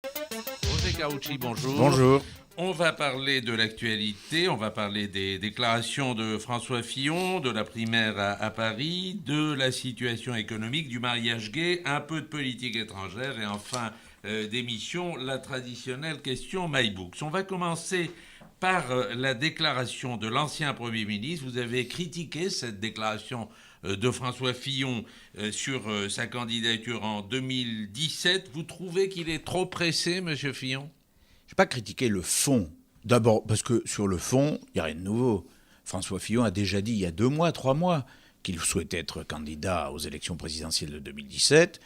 José Carucci, bonjour. Bonjour. On va parler de l'actualité, on va parler des déclarations de François Fillon, de la primaire à Paris, de la situation économique, du mariage gay, un peu de politique étrangère et enfin d'émission, la traditionnelle question MyBooks. On va commencer par la déclaration de l'ancien Premier ministre. Vous avez critiqué cette déclaration de François Fillon sur sa candidature en 2017. Vous trouvez qu'il est trop pressé, Monsieur Fillon ? Je n'ai pas critiqué le fond. D'abord, parce que sur le fond, il n'y a rien de nouveau. François Fillon a déjà dit il y a 2 mois, 3 mois, qu'il souhaitait être candidat aux élections présidentielles de 2017.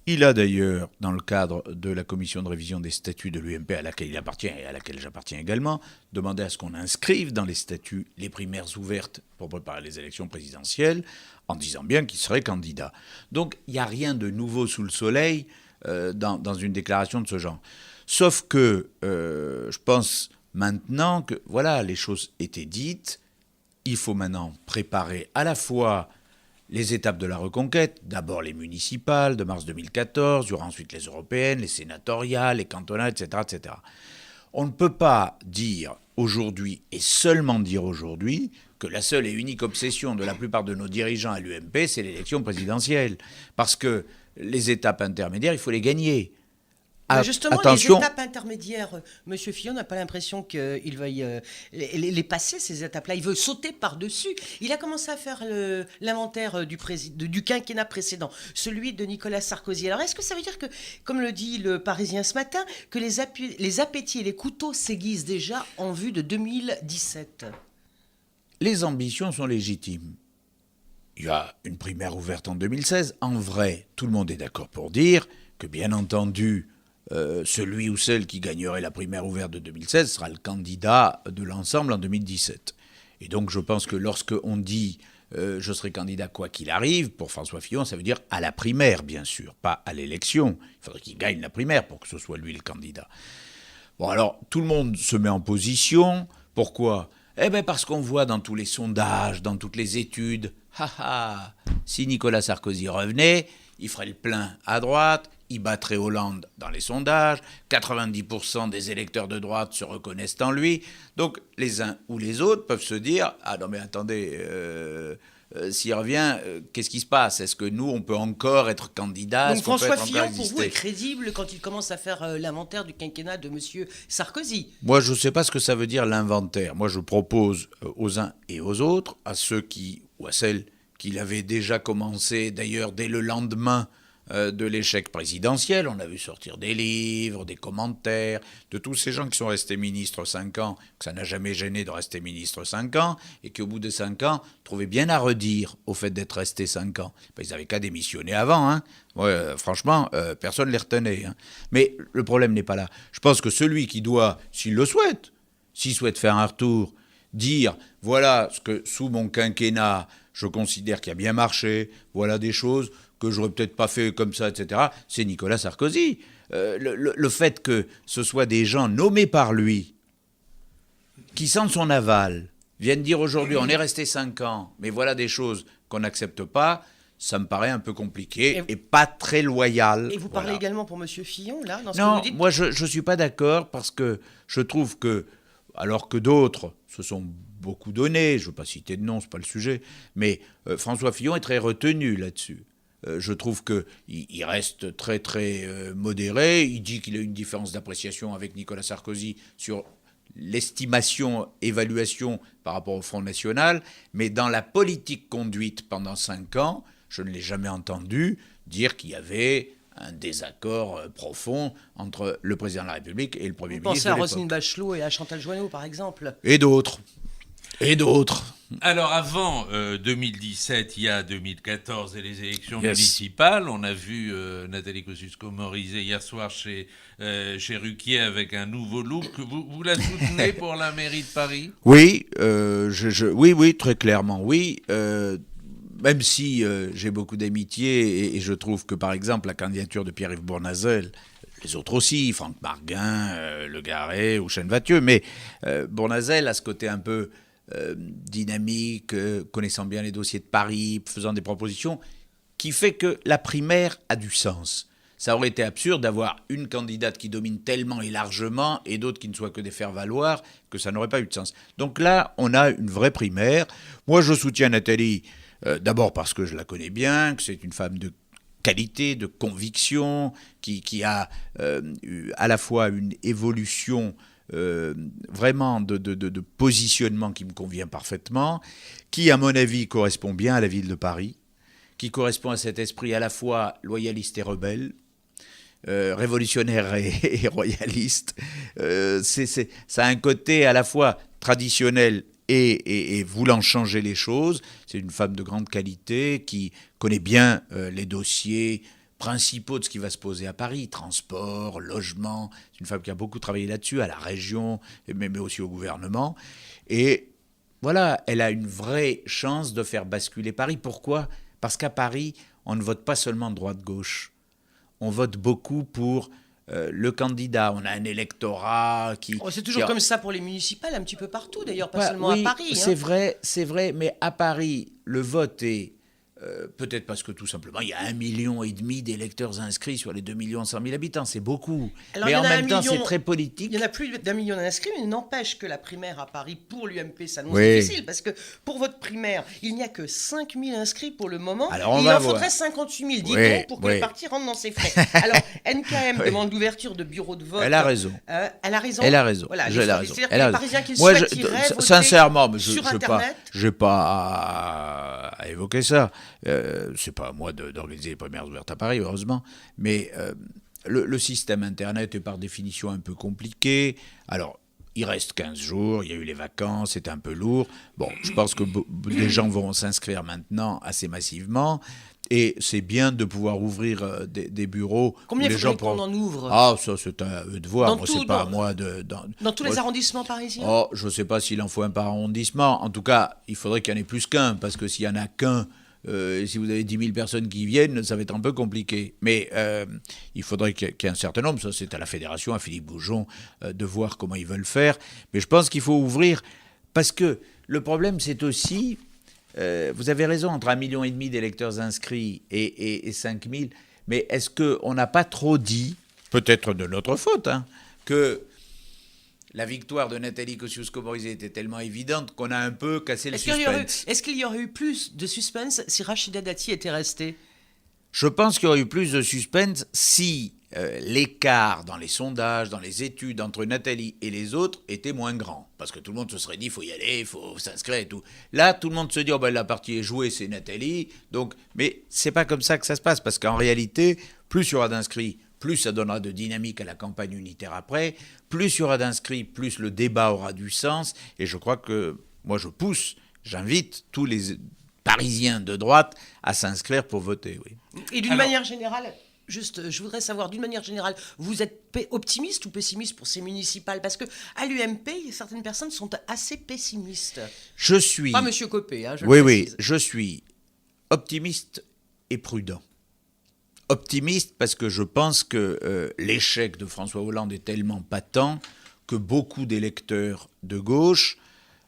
Il a d'ailleurs, dans le cadre de la commission de révision des statuts de l'UMP à laquelle il appartient et à laquelle j'appartiens également, demandé à ce qu'on inscrive dans les statuts les primaires ouvertes pour préparer les élections présidentielles, en disant bien qu'il serait candidat. Donc il n'y a rien de nouveau sous le soleil dans une déclaration de ce genre. Sauf que je pense maintenant que voilà, les choses étaient dites. Il faut maintenant préparer à la fois les étapes de la reconquête, d'abord les municipales de mars 2014, il y aura ensuite les européennes, les sénatoriales, les cantonales, etc., etc. On ne peut pas dire aujourd'hui, et seulement dire aujourd'hui, que la seule et unique obsession de la plupart de nos dirigeants à l'UMP, c'est l'élection présidentielle. Parce que les étapes intermédiaires, il faut les gagner. Justement, Attention. les étapes intermédiaires, M. Fillon n'a pas l'impression qu'il veuille les passer, ces étapes-là. Il veut sauter par-dessus. Il a commencé à faire l'inventaire du quinquennat précédent, celui de Nicolas Sarkozy. Alors, est-ce que ça veut dire que, comme le dit le Parisien ce matin, que les appétits et les couteaux s'aiguisent déjà en vue de 2017 ? Les ambitions sont légitimes. Il y a une primaire ouverte en 2016. En vrai, tout le monde est d'accord pour dire que, bien entendu, celui ou celle qui gagnerait la primaire ouverte de 2016 sera le candidat de l'ensemble en 2017. Et donc je pense que lorsqu'on dit je serai candidat quoi qu'il arrive, pour François Fillon, ça veut dire à la primaire, bien sûr, pas à l'élection. Il faudrait qu'il gagne la primaire pour que ce soit lui le candidat. Bon, alors, tout le monde se met en position. Pourquoi ? Eh bien, parce qu'on voit dans tous les sondages, dans toutes les études, si Nicolas Sarkozy revenait, il ferait le plein à droite, il battrait Hollande dans les sondages, 90% des électeurs de droite se reconnaissent en lui. Donc, les uns ou les autres peuvent se dire « Ah non mais attendez, s'il revient, qu'est-ce qui se passe ? Est-ce que nous, on peut encore être candidat ? Donc François Fillon, pour vous, est crédible quand il commence à faire l'inventaire du quinquennat de M. Sarkozy ? Moi, je ne sais pas ce que ça veut dire l'inventaire. Moi, je propose aux uns et aux autres, à ceux qui, ou à celles qui l'avaient déjà commencé, d'ailleurs, dès le lendemain de l'échec présidentiel. On a vu sortir des livres, des commentaires, de tous ces gens qui sont restés ministres 5 ans, que ça n'a jamais gêné de rester ministre 5 ans, et qui au bout de 5 ans trouvaient bien à redire au fait d'être restés 5 ans. Ben, ils n'avaient qu'à démissionner avant. Hein. Ouais, franchement, personne ne les retenait. Hein. Mais le problème n'est pas là. Je pense que celui qui doit, s'il souhaite faire un retour, dire voilà ce que sous mon quinquennat, je considère qu'il a bien marché, voilà des choses que j'aurais peut-être pas fait comme ça, etc., c'est Nicolas Sarkozy. Le fait que ce soit des gens nommés par lui, qui sentent son aval, viennent dire aujourd'hui, on est resté 5 ans, mais voilà des choses qu'on n'accepte pas, ça me paraît un peu compliqué et pas très loyal. Et vous parlez également pour M. Fillon, là, dans ce Non, que vous dites ? moi je ne suis pas d'accord parce que je trouve que, alors que d'autres se sont beaucoup donnés, je ne veux pas citer de nom, ce n'est pas le sujet, mais François Fillon est très retenu là-dessus. Je trouve qu'il reste très très modéré. Il dit qu'il a une différence d'appréciation avec Nicolas Sarkozy sur l'estimation, évaluation par rapport au Front National. Mais dans la politique conduite pendant 5 ans, je ne l'ai jamais entendu dire qu'il y avait un désaccord profond entre le président de la République et le Premier ministre. Pensez à Roselyne Bachelot et à Chantal Joanneau, par exemple. Et d'autres. Alors avant 2017, il y a 2014 et les élections municipales. On a vu Nathalie Kosciusko-Morizet hier soir chez Ruquier avec un nouveau look. Vous la soutenez pour la mairie de Paris ? Oui, oui, très clairement, oui. Même si j'ai beaucoup d'amitié et je trouve que, par exemple, la candidature de Pierre-Yves Bournazel, les autres aussi, Franck Marguin, Le Garret ou Chêne-Vathieu, mais Bournazel a ce côté un peu dynamique, connaissant bien les dossiers de Paris, faisant des propositions, qui fait que la primaire a du sens. ça aurait été absurde d'avoir une candidate qui domine tellement et largement et d'autres qui ne soient que des faire-valoir, que ça n'aurait pas eu de sens. Donc là, on a une vraie primaire. Moi, je soutiens Nathalie, d'abord parce que je la connais bien, que c'est une femme de qualité, de conviction, qui a eu à la fois une évolution vraiment de positionnement qui me convient parfaitement, qui, à mon avis, correspond bien à la ville de Paris, qui correspond à cet esprit à la fois loyaliste et rebelle, révolutionnaire et royaliste. Ça a un côté à la fois traditionnel et voulant changer les choses. C'est une femme de grande qualité qui connaît bien les dossiers principaux de ce qui va se poser à Paris, transport, logement. C'est une femme qui a beaucoup travaillé là-dessus, à la région, mais aussi au gouvernement. Et voilà, elle a une vraie chance de faire basculer Paris. Pourquoi ? Parce qu'à Paris, on ne vote pas seulement droite-gauche. On vote beaucoup pour le candidat. On a un électorat qui... C'est toujours comme ça pour les municipales, un petit peu partout d'ailleurs, pas seulement à Paris. C'est vrai, mais à Paris, le vote est... peut-être parce que tout simplement, il y a 1,5 million d'électeurs inscrits sur les 2,1 millions habitants. C'est beaucoup. Alors, mais en même temps, c'est très politique. Il y en a plus d'1 million d'inscrits, mais n'empêche que la primaire à Paris pour l'UMP s'annonce difficile. Parce que pour votre primaire, il n'y a que 5 000 inscrits pour le moment. Alors, il en faudrait 58 000, dit-on, pour que le parti rentre dans ses frais. Alors, NKM demande l'ouverture de bureaux de vote. Elle a raison. Elle a raison. Elle a raison. Voilà, Elle a raison. C'est-à-dire que les Parisiens qui Moi, souhaiteraient voter sincèrement, sur Internet... Je n'ai pas à évoquer ça. C'est pas à moi d'organiser les primaires ouvertes à Paris, heureusement, mais le système Internet est par définition un peu compliqué. Alors, il reste 15 jours, il y a eu les vacances, c'est un peu lourd. Bon, je pense que des gens vont s'inscrire maintenant assez massivement. Et c'est bien de pouvoir ouvrir des bureaux. Combien les faudrait gens qu'on en ouvre ? Ah, ça, c'est à eux de voir. Moi, c'est pas à moi de... Dans tous les arrondissements parisiens ? Oh, je ne sais pas s'il en faut un par arrondissement. En tout cas, il faudrait qu'il y en ait plus qu'un, parce que s'il n'y en a qu'un, si vous avez 10 000 personnes qui viennent, ça va être un peu compliqué. Mais il faudrait qu'il y ait un certain nombre. Ça, c'est à la fédération, à Philippe Goujon, de voir comment ils veulent faire. Mais je pense qu'il faut ouvrir, parce que le problème, c'est aussi... vous avez raison, entre 1,5 million d'électeurs inscrits et 5 000, mais est-ce qu'on n'a pas trop dit, peut-être de notre faute, que la victoire de Nathalie Kosciusko-Morizet était tellement évidente qu'on a un peu cassé le suspense. Est-ce qu'il y aurait eu plus de suspense si Rachida Dati était restée ? Je pense qu'il y aurait eu plus de suspense si l'écart dans les sondages, dans les études entre Nathalie et les autres était moins grand. Parce que tout le monde se serait dit, il faut y aller, il faut s'inscrire et tout. Là, tout le monde se dit, la partie est jouée, c'est Nathalie. Donc, mais c'est pas comme ça que ça se passe. Parce qu'en réalité, plus il y aura d'inscrits, plus ça donnera de dynamique à la campagne unitaire après. Plus il y aura d'inscrits, plus le débat aura du sens. Et je crois que, moi je pousse, j'invite tous les Parisiens de droite à s'inscrire pour voter, oui. Et d'une manière générale... Juste, je voudrais savoir, d'une manière générale, vous êtes optimiste ou pessimiste pour ces municipales ? Parce qu'à l'UMP, certaines personnes sont assez pessimistes. Je suis... Pas M. Copé, je le précise. Oui, je suis optimiste et prudent. Optimiste parce que je pense que l'échec de François Hollande est tellement patent que beaucoup d'électeurs de gauche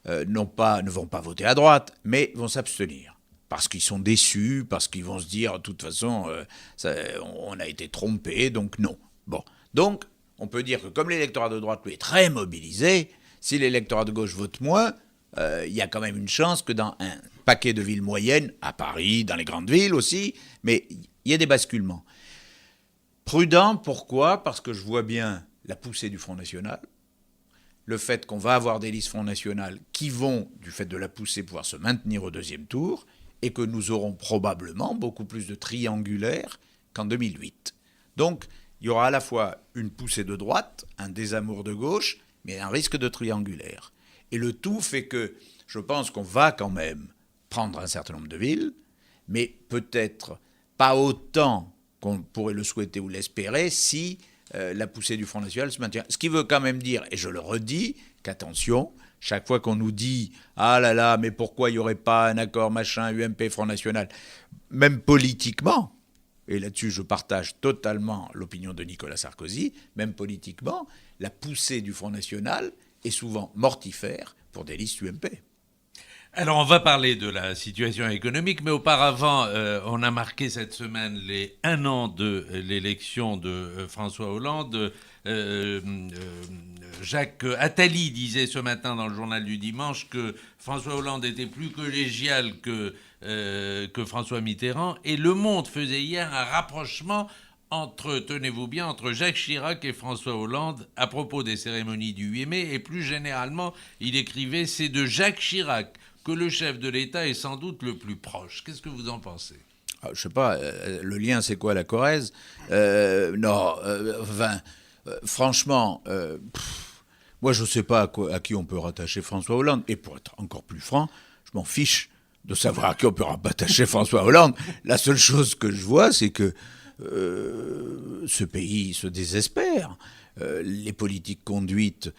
ne vont pas voter à droite, mais vont s'abstenir. Parce qu'ils sont déçus, parce qu'ils vont se dire, de toute façon, on a été trompé, donc non. Bon. Donc, on peut dire que comme l'électorat de droite, lui, est très mobilisé, si l'électorat de gauche vote moins, il y a quand même une chance que dans un paquet de villes moyennes, à Paris, dans les grandes villes aussi, mais il y a des basculements. Prudent, pourquoi ? Parce que je vois bien la poussée du Front National, le fait qu'on va avoir des listes Front National qui vont, du fait de la poussée, pouvoir se maintenir au deuxième tour, et que nous aurons probablement beaucoup plus de triangulaires qu'en 2008. Donc, il y aura à la fois une poussée de droite, un désamour de gauche, mais un risque de triangulaire. Et le tout fait que je pense qu'on va quand même prendre un certain nombre de villes, mais peut-être pas autant qu'on pourrait le souhaiter ou l'espérer si la poussée du Front National se maintient. Ce qui veut quand même dire, et je le redis, qu'attention, chaque fois qu'on nous dit « Ah là là, mais pourquoi il n'y aurait pas un accord machin, UMP, Front National ?» Même politiquement, et là-dessus je partage totalement l'opinion de Nicolas Sarkozy, même politiquement, la poussée du Front National est souvent mortifère pour des listes UMP. Alors, on va parler de la situation économique, mais auparavant, on a marqué cette semaine les 1 an de l'élection de François Hollande. Jacques Attali disait ce matin dans le journal du dimanche que François Hollande était plus collégial que François Mitterrand. Et Le Monde faisait hier un rapprochement tenez-vous bien, entre Jacques Chirac et François Hollande à propos des cérémonies du 8 mai. Et plus généralement, il écrivait « C'est de Jacques Chirac que le chef de l'État est sans doute le plus proche ». Qu'est-ce que vous en pensez ? Je sais pas, le lien c'est quoi, la Corrèze ? Franchement, moi je sais pas à qui on peut rattacher François Hollande. Et pour être encore plus franc, je m'en fiche de savoir à qui on peut rattacher François Hollande. La seule chose que je vois, c'est que ce pays se désespère. Les politiques conduites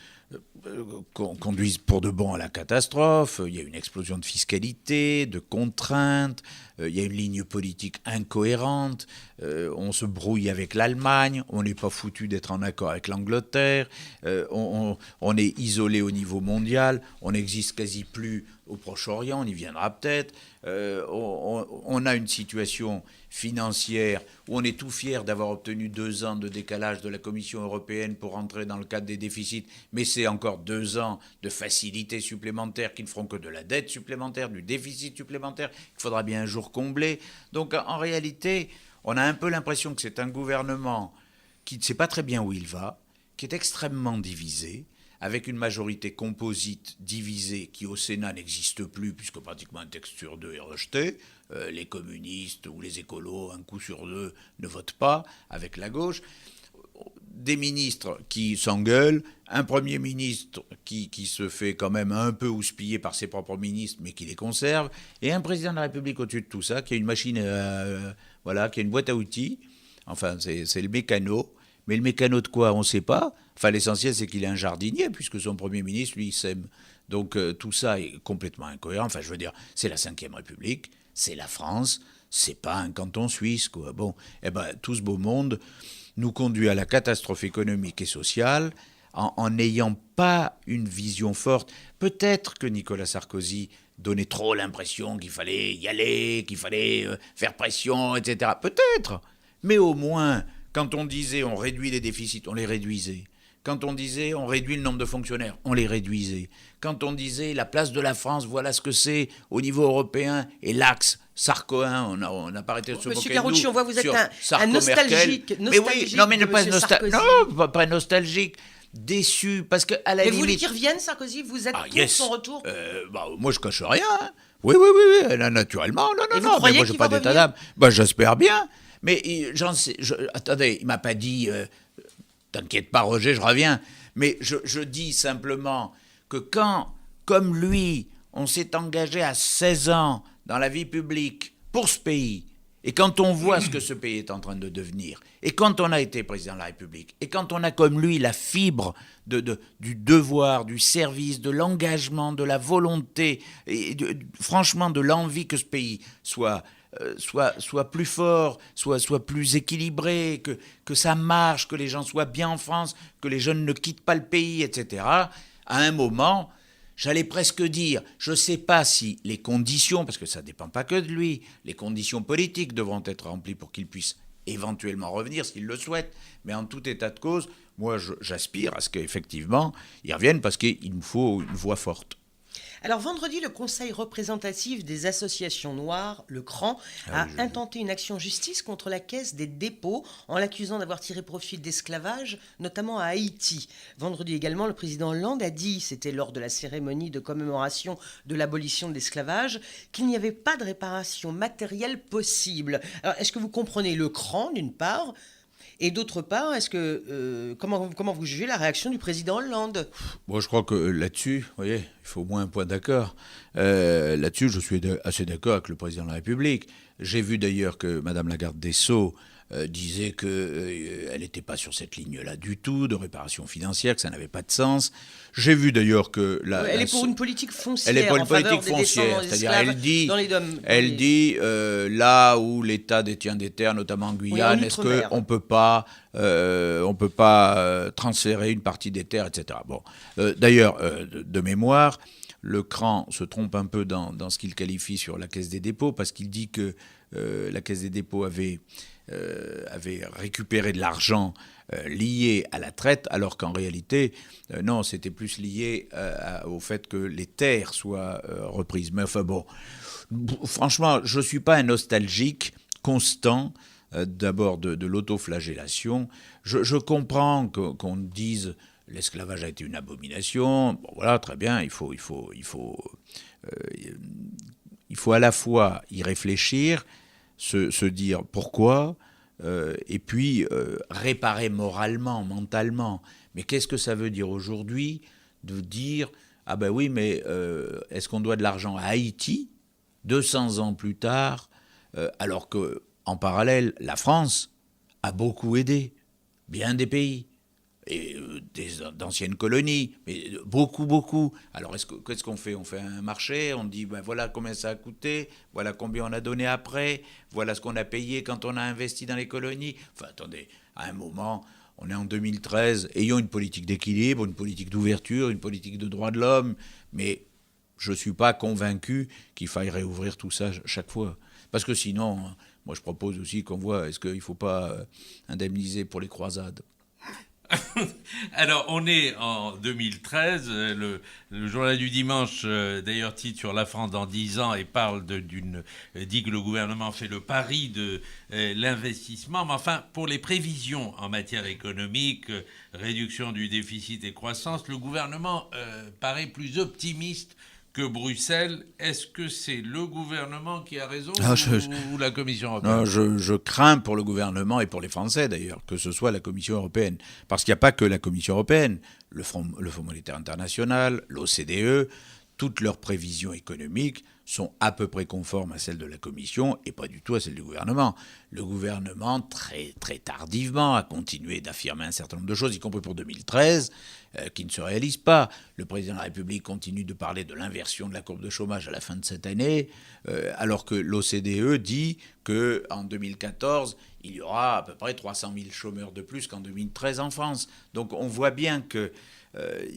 conduisent pour de bon à la catastrophe. Il y a une explosion de fiscalité, de contraintes. Il y a une ligne politique incohérente. On se brouille avec l'Allemagne. On n'est pas foutu d'être en accord avec l'Angleterre. On est isolé au niveau mondial. On n'existe quasi plus au Proche-Orient. On y viendra peut-être. On a une situation financière où on est tout fier d'avoir obtenu 2 ans de décalage de la Commission européenne pour entrer dans le cadre des déficits, mais c'est encore 2 ans de facilités supplémentaires qui ne feront que de la dette supplémentaire, du déficit supplémentaire qu'il faudra bien un jour combler. Donc en réalité, on a un peu l'impression que c'est un gouvernement qui ne sait pas très bien où il va, qui est extrêmement divisé, avec une majorité composite divisée qui au Sénat n'existe plus puisque pratiquement un texte sur 2 est rejeté. Les communistes ou les écolos, un coup sur 2, ne votent pas avec la gauche. Des ministres qui s'engueulent, un Premier ministre qui se fait quand même un peu houspiller par ses propres ministres mais qui les conserve, et un président de la République au-dessus de tout ça qui a une machine, qui a une boîte à outils. Enfin, c'est le mécano. Mais le mécano de quoi, on ne sait pas. Enfin, l'essentiel, c'est qu'il est un jardinier, puisque son Premier ministre, lui, il sème. Donc, tout ça est complètement incohérent. Enfin, je veux dire, c'est la Ve République, c'est la France, c'est pas un canton suisse, quoi. Bon, tout ce beau monde nous conduit à la catastrophe économique et sociale en n'ayant pas une vision forte. Peut-être que Nicolas Sarkozy donnait trop l'impression qu'il fallait y aller, qu'il fallait faire pression, etc. Peut-être. Mais au moins, quand on disait on réduit les déficits, on les réduisait. Quand on disait on réduit le nombre de fonctionnaires, on les réduisait. Quand on disait la place de la France, voilà ce que c'est au niveau européen, et l'axe sarkoïen, on n'a pas arrêté de se moquer de nous. Monsieur Karoutchi, on voit que vous êtes un Sarko-Merkel. nostalgique. Mais oui, non, mais ne pas pas nostalgique, déçu, parce que à la limite. Mais vous voulez qu'il revienne, Sarkozy ? Vous êtes pour son retour ? Moi, je cache rien. Hein. Oui, naturellement. Non, mais moi, j'ai pas d'état d'âme. J'espère bien. Mais attendez, il m'a pas dit t'inquiète pas, Roger, je reviens. Mais je dis simplement que quand, comme lui, on s'est engagé à 16 ans dans la vie publique pour ce pays, et quand on voit ce que ce pays est en train de devenir, et quand on a été président de la République, et quand on a comme lui la fibre du devoir, du service, de l'engagement, de la volonté, et franchement de l'envie que ce pays soit plus fort, soit plus équilibré, que ça marche, que les gens soient bien en France, que les jeunes ne quittent pas le pays, etc. À un moment, j'allais presque dire, je ne sais pas si les conditions, parce que ça ne dépend pas que de lui, les conditions politiques devront être remplies pour qu'il puisse éventuellement revenir, s'il le souhaite, mais en tout état de cause, moi j'aspire à ce qu'effectivement il revienne parce qu'il nous faut une voix forte. Alors vendredi, le Conseil représentatif des associations noires, le CRAN, a intenté une action justice contre la Caisse des dépôts en l'accusant d'avoir tiré profit d'esclavage, notamment à Haïti. Vendredi également, le président Hollande a dit, c'était lors de la cérémonie de commémoration de l'abolition de l'esclavage, qu'il n'y avait pas de réparation matérielle possible. Alors est-ce que vous comprenez le CRAN d'une part ? Et d'autre part, comment vous jugez la réaction du président Hollande ? Bon, je crois que là-dessus, vous voyez, il faut au moins un point d'accord. Là-dessus, je suis assez d'accord avec le président de la République. J'ai vu d'ailleurs que Madame la garde des Sceaux disait qu'elle n'était pas sur cette ligne-là du tout, de réparation financière, que ça n'avait pas de sens. J'ai vu d'ailleurs que... Elle est pour une politique foncière. Elle est pour une politique foncière, c'est-à-dire elle dit là où l'État détient des terres, notamment en Guyane, est-ce qu'on ne peut pas transférer une partie des terres, etc. Bon, d'ailleurs, de mémoire, le CRAN se trompe un peu dans ce qu'il qualifie sur la Caisse des dépôts, parce qu'il dit que la Caisse des dépôts avait récupéré de l'argent lié à la traite, alors qu'en réalité, non, c'était plus lié au fait que les terres soient reprises. Mais enfin bon, franchement, je ne suis pas un nostalgique constant d'abord de l'autoflagellation. Je comprends qu'on dise l'esclavage a été une abomination. Bon, voilà, très bien, il faut à la fois y réfléchir, se dire pourquoi, et puis réparer moralement, mentalement. Mais qu'est-ce que ça veut dire aujourd'hui de dire ah ben oui, mais est-ce qu'on doit de l'argent à Haïti 200 ans plus tard, alors qu'en parallèle, la France a beaucoup aidé bien des pays et d'anciennes colonies, mais beaucoup. Alors qu'est-ce qu'on fait ? On fait un marché, on dit ben voilà combien ça a coûté, voilà combien on a donné après, voilà ce qu'on a payé quand on a investi dans les colonies. Enfin attendez, à un moment, on est en 2013, ayons une politique d'équilibre, une politique d'ouverture, une politique de droits de l'homme, mais je ne suis pas convaincu qu'il faille réouvrir tout ça chaque fois. Parce que sinon, moi je propose aussi qu'on voit, est-ce qu'il ne faut pas indemniser pour les croisades ? Alors, on est en 2013, le journal du dimanche, d'ailleurs, titre sur la France dans 10 ans et parle dit que le gouvernement fait le pari de l'investissement. Mais enfin, pour les prévisions en matière économique, réduction du déficit et croissance, le gouvernement paraît plus optimiste que Bruxelles. Est-ce que c'est le gouvernement qui a raison ou la Commission européenne ? Non, je crains pour le gouvernement et pour les Français d'ailleurs que ce soit la Commission européenne. Parce qu'il n'y a pas que la Commission européenne. Le Fonds monétaire international, l'OCDE, toutes leurs prévisions économiques sont à peu près conformes à celles de la Commission et pas du tout à celles du gouvernement. Le gouvernement, très, très tardivement, a continué d'affirmer un certain nombre de choses, y compris pour 2013, qui ne se réalisent pas. Le président de la République continue de parler de l'inversion de la courbe de chômage à la fin de cette année, alors que l'OCDE dit qu'en 2014, il y aura à peu près 300 000 chômeurs de plus qu'en 2013 en France. Donc on voit bien que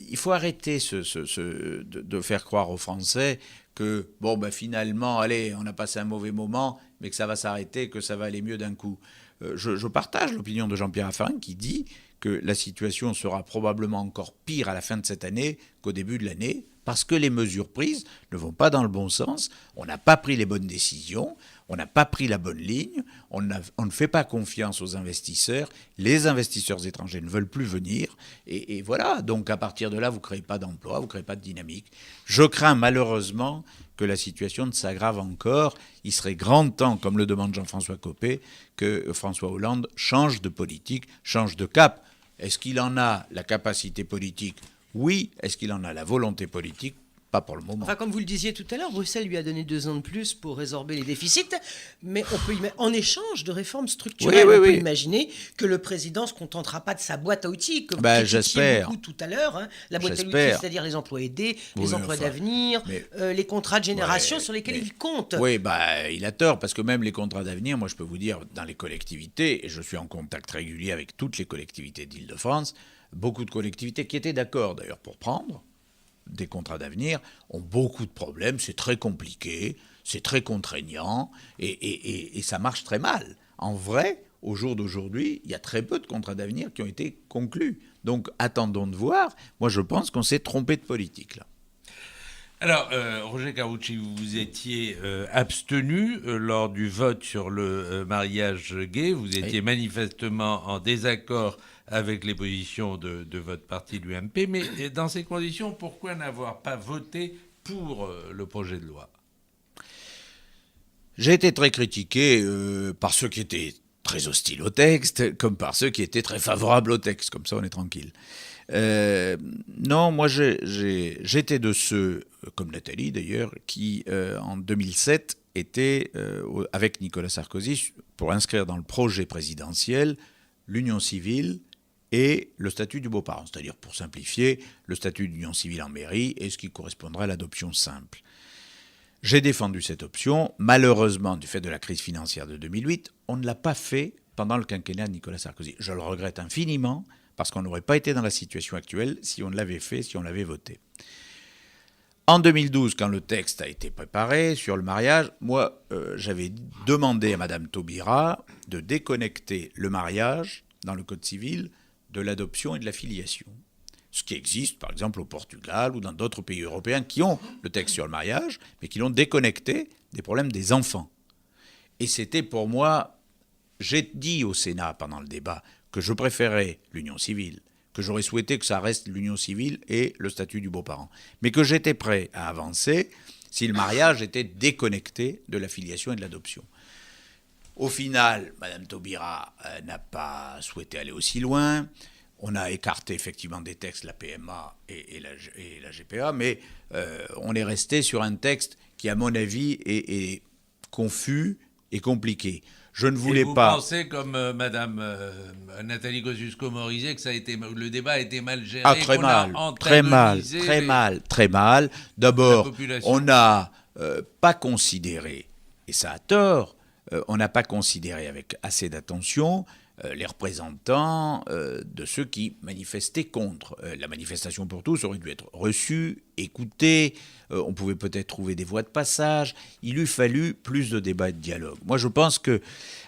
il faut arrêter de faire croire aux Français que, bon, ben finalement, allez, on a passé un mauvais moment, mais que ça va s'arrêter, que ça va aller mieux d'un coup. Je partage l'opinion de Jean-Pierre Raffarin qui dit que la situation sera probablement encore pire à la fin de cette année qu'au début de l'année, parce que les mesures prises ne vont pas dans le bon sens, on n'a pas pris les bonnes décisions, on n'a pas pris la bonne ligne, on ne fait pas confiance aux investisseurs, les investisseurs étrangers ne veulent plus venir, et voilà, donc à partir de là, vous ne créez pas d'emploi, vous ne créez pas de dynamique. Je crains malheureusement que la situation ne s'aggrave encore. Il serait grand temps, comme le demande Jean-François Copé, que François Hollande change de politique, change de cap. Est-ce qu'il en a la capacité politique ? Oui. Est-ce qu'il en a la volonté politique ? Pas pour le moment. Enfin, comme vous le disiez tout à l'heure, Bruxelles lui a donné 2 ans de plus pour résorber les déficits, mais on peut en échange de réformes structurelles, on peut imaginer que le président ne se contentera pas de sa boîte à outils, que vous critiquiez beaucoup tout à l'heure, la boîte à outils, c'est-à-dire les emplois aidés, les emplois d'avenir, les contrats de génération sur lesquels il compte. Oui, il a tort, parce que même les contrats d'avenir, moi je peux vous dire, dans les collectivités, et je suis en contact régulier avec toutes les collectivités d'Île-de-France, beaucoup de collectivités qui étaient d'accord d'ailleurs pour prendre des contrats d'avenir ont beaucoup de problèmes, c'est très compliqué, c'est très contraignant et ça marche très mal. En vrai, au jour d'aujourd'hui, il y a très peu de contrats d'avenir qui ont été conclus. Donc attendons de voir. Moi je pense qu'on s'est trompé de politique là. Alors, Roger Karoutchi, vous étiez abstenu lors du vote sur le mariage gay. Vous étiez manifestement en désaccord avec les positions de votre parti, l'UMP. Mais dans ces conditions, pourquoi n'avoir pas voté pour le projet de loi ? J'ai été très critiqué par ceux qui étaient très hostiles au texte, comme par ceux qui étaient très favorables au texte. Comme ça, on est tranquille. Non, moi j'étais de ceux, comme Nathalie d'ailleurs, qui en 2007 étaient avec Nicolas Sarkozy pour inscrire dans le projet présidentiel l'union civile et le statut du beau-parent, c'est-à-dire pour simplifier, le statut d'union civile en mairie et ce qui correspondrait à l'adoption simple. J'ai défendu cette option. Malheureusement, du fait de la crise financière de 2008, on ne l'a pas fait pendant le quinquennat de Nicolas Sarkozy. Je le regrette infiniment, parce qu'on n'aurait pas été dans la situation actuelle si on l'avait fait, si on l'avait voté. En 2012, quand le texte a été préparé sur le mariage, moi, j'avais demandé à Madame Taubira de déconnecter le mariage dans le Code civil de l'adoption et de la filiation. Ce qui existe, par exemple, au Portugal ou dans d'autres pays européens qui ont le texte sur le mariage, mais qui l'ont déconnecté des problèmes des enfants. Et c'était pour moi, j'ai dit au Sénat pendant le débat que je préférais l'union civile, que j'aurais souhaité que ça reste l'union civile et le statut du beau-parent, mais que j'étais prêt à avancer si le mariage était déconnecté de la filiation et de l'adoption. Au final, Mme Taubira n'a pas souhaité aller aussi loin. On a écarté effectivement des textes, la PMA et la GPA, mais on est resté sur un texte qui, à mon avis, est confus et compliqué. Je ne voulais pas. Vous pensez, comme Madame Nathalie Kosciusko-Morizet, que le débat a été mal géré, très mal. D'abord, on n'a pas considéré, et ça a tort, on n'a pas considéré avec assez d'attention les représentants de ceux qui manifestaient contre. La manifestation pour tous aurait dû être reçue, écoutée, on pouvait peut-être trouver des voies de passage. Il eût fallu plus de débat et de dialogue. Moi, je pense que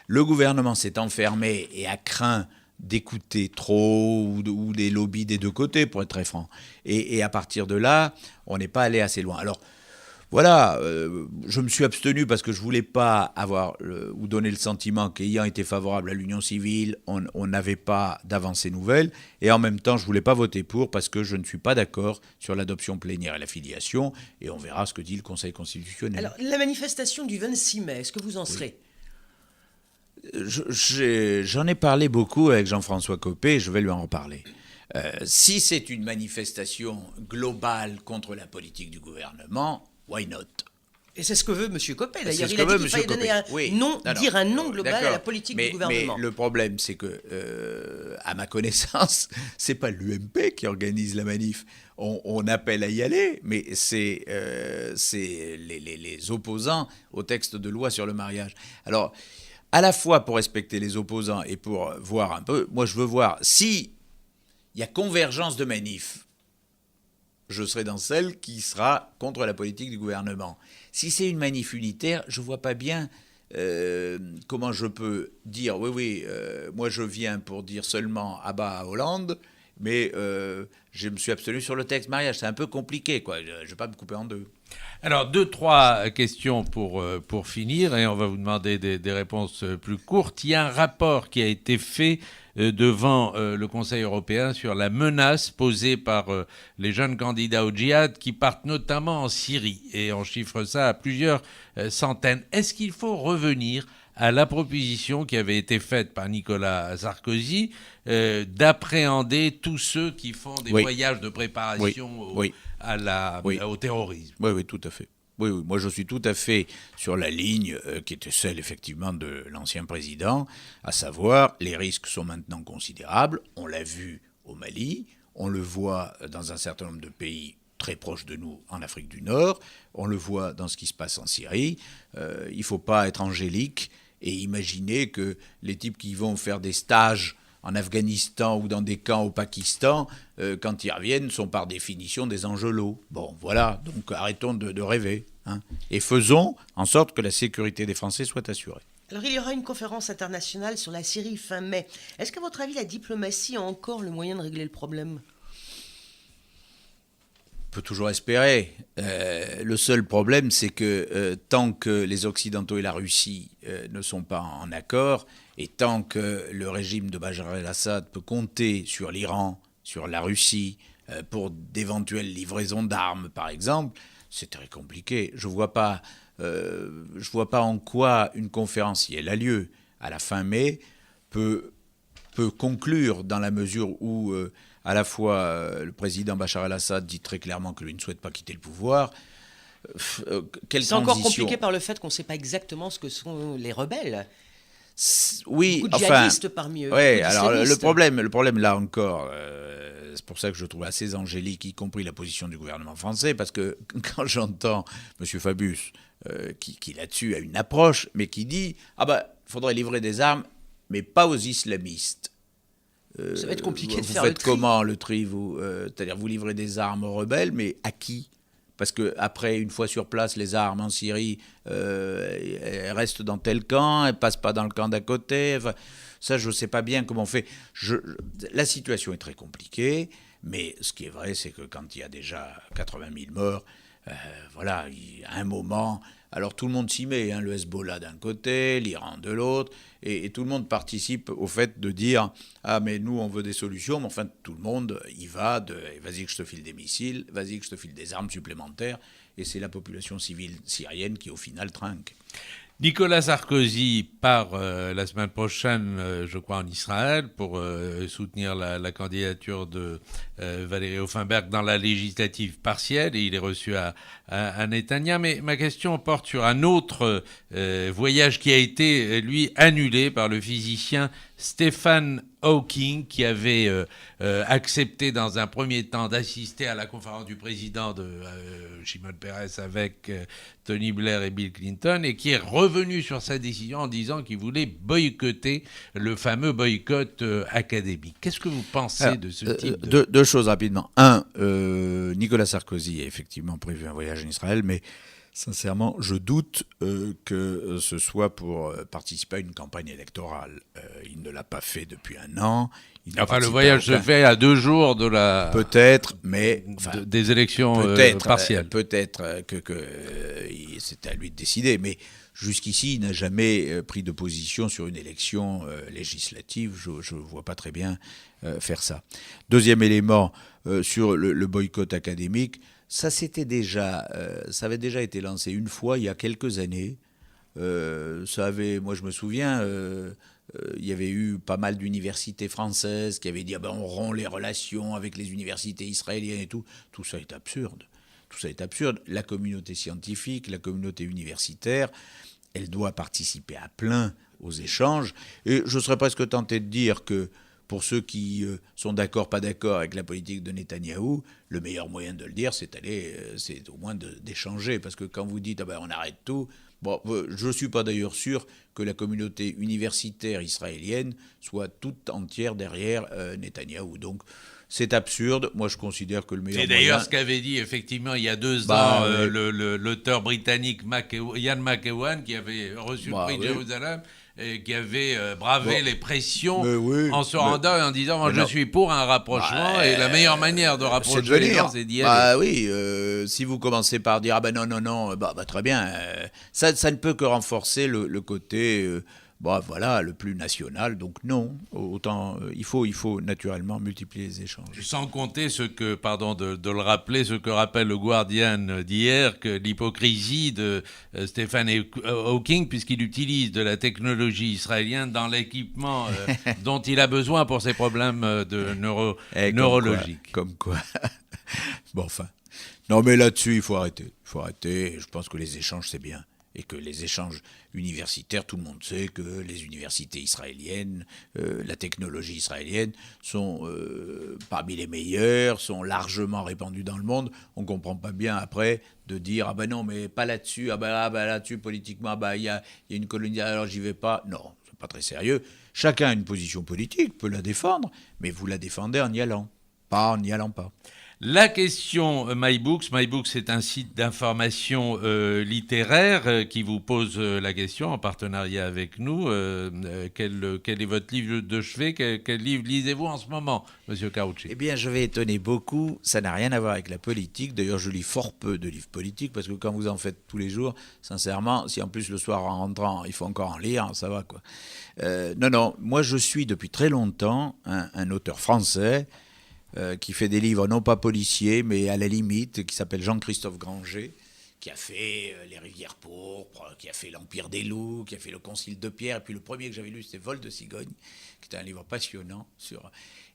le gouvernement s'est enfermé et a craint d'écouter trop ou des lobbies des deux côtés, pour être très franc. Et à partir de là, on n'est pas allé assez loin. Alors, voilà, je me suis abstenu parce que je ne voulais pas avoir ou donner le sentiment qu'ayant été favorable à l'union civile, on n'avait pas d'avancée nouvelle. Et en même temps, je ne voulais pas voter pour parce que je ne suis pas d'accord sur l'adoption plénière et la filiation. Et on verra ce que dit le Conseil constitutionnel. Alors, la manifestation du 26 mai, est-ce que vous en serez ? J'en ai parlé beaucoup avec Jean-François Copé, je vais lui en reparler. Si c'est une manifestation globale contre la politique du gouvernement, why not ? Et c'est ce que veut M. Copé, d'ailleurs. Il a dit qu'il fallait donner dire un non global à la politique du gouvernement. Mais le problème, c'est que, à ma connaissance, c'est pas l'UMP qui organise la manif. On appelle à y aller, mais c'est les opposants au texte de loi sur le mariage. Alors, à la fois pour respecter les opposants et pour voir un peu, moi je veux voir si il y a convergence de manifs. Je serai dans celle qui sera contre la politique du gouvernement. Si c'est une manif unitaire, je ne vois pas bien comment je peux dire oui, moi je viens pour dire seulement à bas à Hollande, mais je me suis abstenu sur le texte mariage. C'est un peu compliqué, quoi. Je ne vais pas me couper en deux. Alors, 2-3 questions pour finir, et on va vous demander des réponses plus courtes. Il y a un rapport qui a été fait devant le Conseil européen sur la menace posée par les jeunes candidats au djihad qui partent notamment en Syrie, et on chiffre ça à plusieurs centaines. Est-ce qu'il faut revenir à la proposition qui avait été faite par Nicolas Sarkozy d'appréhender tous ceux qui font des voyages de préparation au terrorisme? Oui, tout à fait. Oui, moi je suis tout à fait sur la ligne qui était celle effectivement de l'ancien président, à savoir les risques sont maintenant considérables, on l'a vu au Mali, on le voit dans un certain nombre de pays très proches de nous en Afrique du Nord, on le voit dans ce qui se passe en Syrie, il ne faut pas être angélique et imaginer que les types qui vont faire des stages en Afghanistan ou dans des camps au Pakistan, quand ils reviennent, sont par définition des angelots. Bon, voilà, donc arrêtons de rêver. Et faisons en sorte que la sécurité des Français soit assurée. Alors, il y aura une conférence internationale sur la Syrie fin mai. Est-ce qu'à votre avis, la diplomatie a encore le moyen de régler le problème ? On peut toujours espérer. Le seul problème, c'est que tant que les Occidentaux et la Russie ne sont pas en accord, et tant que le régime de Bachar el-Assad peut compter sur l'Iran, sur la Russie, pour d'éventuelles livraisons d'armes, par exemple, c'est très compliqué. Je vois pas en quoi une conférence, si elle a lieu à la fin mai, peut conclure dans la mesure où à la fois le président Bachar el-Assad dit très clairement que lui ne souhaite pas quitter le pouvoir. C'est encore compliqué par le fait qu'on ne sait pas exactement ce que sont les rebelles. Oui, beaucoup de djihadistes parmi eux. Oui, alors le problème là encore, c'est pour ça que je trouve assez angélique, y compris la position du gouvernement français, parce que quand j'entends M. Fabius, qui là-dessus a une approche, mais qui dit « il faudrait livrer des armes, mais pas aux islamistes ». Ça va être compliqué de faire le tri. Vous le faites comment le tri, vous C'est-à-dire vous livrez des armes aux rebelles, mais à qui ? parce que après, une fois sur place, les armes en Syrie elles restent dans tel camp, elles passent pas dans le camp d'à côté. Enfin, ça, je ne sais pas bien comment on fait. La situation est très compliquée, mais ce qui est vrai, c'est que quand il y a déjà 80 000 morts, voilà, à un moment, alors tout le monde s'y met, le Hezbollah d'un côté, l'Iran de l'autre, et tout le monde participe au fait de dire « Ah, mais nous, on veut des solutions », mais enfin, tout le monde y va de « Vas-y que je te file des missiles, vas-y que je te file des armes supplémentaires », et c'est la population civile syrienne qui, au final, trinque. Nicolas Sarkozy part la semaine prochaine, je crois, en Israël pour soutenir la candidature de Valérie Hoffenberg dans la législative partielle, et il est reçu à Netanya. Mais ma question porte sur un autre voyage qui a été, lui, annulé par le physicien Stephen Hawking, qui avait accepté dans un premier temps d'assister à la conférence du président de Shimon Peres avec Tony Blair et Bill Clinton, et qui est revenu sur sa décision en disant qu'il voulait boycotter le fameux boycott académique. Qu'est-ce que vous pensez de ce type de... Deux choses rapidement. Un, Nicolas Sarkozy a effectivement prévu un voyage en Israël, mais sincèrement, je doute que ce soit pour participer à une campagne électorale. Il ne l'a pas fait depuis un an. Enfin, le voyage se fait à 2 jours de la... Peut-être, mais... des élections partielles. Peut-être que c'est à lui de décider, mais jusqu'ici, il n'a jamais pris de position sur une élection législative. Je ne vois pas très bien faire ça. Deuxième élément, sur le boycott académique, ça avait déjà été lancé une fois, il y a quelques années. Moi je me souviens, il y avait eu pas mal d'universités françaises qui avaient dit on rompt les relations avec les universités israéliennes et tout. Tout ça est absurde. La communauté scientifique, la communauté universitaire, elle doit participer à plein aux échanges. Et je serais presque tenté de dire que pour ceux qui sont d'accord, pas d'accord avec la politique de Netanyahou, le meilleur moyen de le dire, c'est au moins d'échanger. Parce que quand vous dites on arrête tout, je ne suis pas d'ailleurs sûr que la communauté universitaire israélienne soit toute entière derrière Netanyahou. Donc c'est absurde. Moi, je considère que le meilleur moyen... C'est d'ailleurs ce qu'avait dit effectivement il y a 2 ans l'auteur britannique Ian McEwan, qui avait reçu le prix de Jérusalem, et qui avait bravé les pressions en se rendant et en disant je suis pour un rapprochement, et la meilleure manière de rapprocher les gens, c'est d'y aller. Si vous commencez par dire non, très bien, ça ne peut que renforcer le côté le plus national. Donc non, autant il faut naturellement multiplier les échanges. Sans compter de le rappeler, ce que rappelle le Guardian d'hier, que l'hypocrisie de Stephen Hawking, puisqu'il utilise de la technologie israélienne dans l'équipement dont il a besoin pour ses problèmes neurologiques. Comme quoi. Non, mais là-dessus, il faut arrêter. Je pense que les échanges, c'est bien. Et que les échanges universitaires, tout le monde sait que les universités israéliennes, la technologie israélienne sont parmi les meilleures, sont largement répandues dans le monde. On ne comprend pas bien après de dire non, mais pas là-dessus, là-dessus politiquement, il y a une colonie, alors j'y vais pas. Non, c'est pas très sérieux. Chacun a une position politique, peut la défendre, mais vous la défendez en y allant, pas en n'y allant pas. La question MyBooks. MyBooks, c'est un site d'information littéraire qui vous pose la question en partenariat avec nous. Quel est votre livre de chevet? Quel livre lisez-vous en ce moment, Monsieur Carucci? Eh bien, je vais étonner beaucoup. Ça n'a rien à voir avec la politique. D'ailleurs, je lis fort peu de livres politiques parce que quand vous en faites tous les jours, sincèrement, si en plus le soir en rentrant, il faut encore en lire, ça va quoi. Non. Moi, je suis depuis très longtemps un auteur français qui fait des livres non pas policiers, mais à la limite, qui s'appelle Jean-Christophe Granger, qui a fait Les Rivières pourpres, qui a fait L'Empire des loups, qui a fait Le Concile de Pierre, et puis le premier que j'avais lu, c'était Vol de cigogne, qui était un livre passionnant.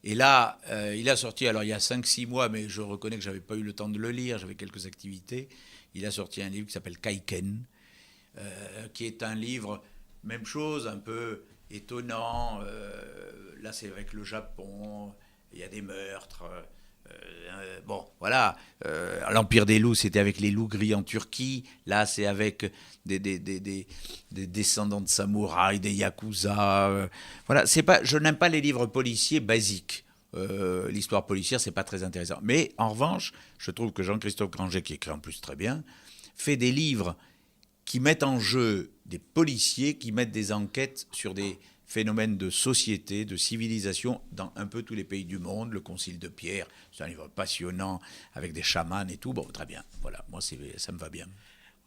Et là, il a sorti, alors il y a 5-6 mois, mais je reconnais que je n'avais pas eu le temps de le lire, j'avais quelques activités, il a sorti un livre qui s'appelle Kaiken, qui est un livre, même chose, un peu étonnant, là c'est avec le Japon... Il y a des meurtres. L'Empire des loups, c'était avec les loups gris en Turquie. Là, c'est avec des descendants de samouraïs, des yakuza. Je n'aime pas les livres policiers basiques. l'histoire policière, c'est pas très intéressant. Mais en revanche, je trouve que Jean-Christophe Granger, qui écrit en plus très bien, fait des livres qui mettent en jeu des policiers, qui mettent des enquêtes sur des phénomènes de société, de civilisation dans un peu tous les pays du monde. Le Concile de Pierre, c'est un livre passionnant avec des chamans et tout. Bon, très bien. Voilà, moi ça me va bien.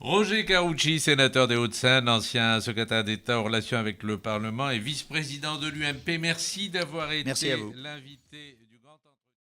Roger Carucci, sénateur des Hauts-de-Seine, ancien secrétaire d'État en relation avec le Parlement et vice-président de l'UMP. Merci d'avoir été Merci à vous. l'invité du grand entretien.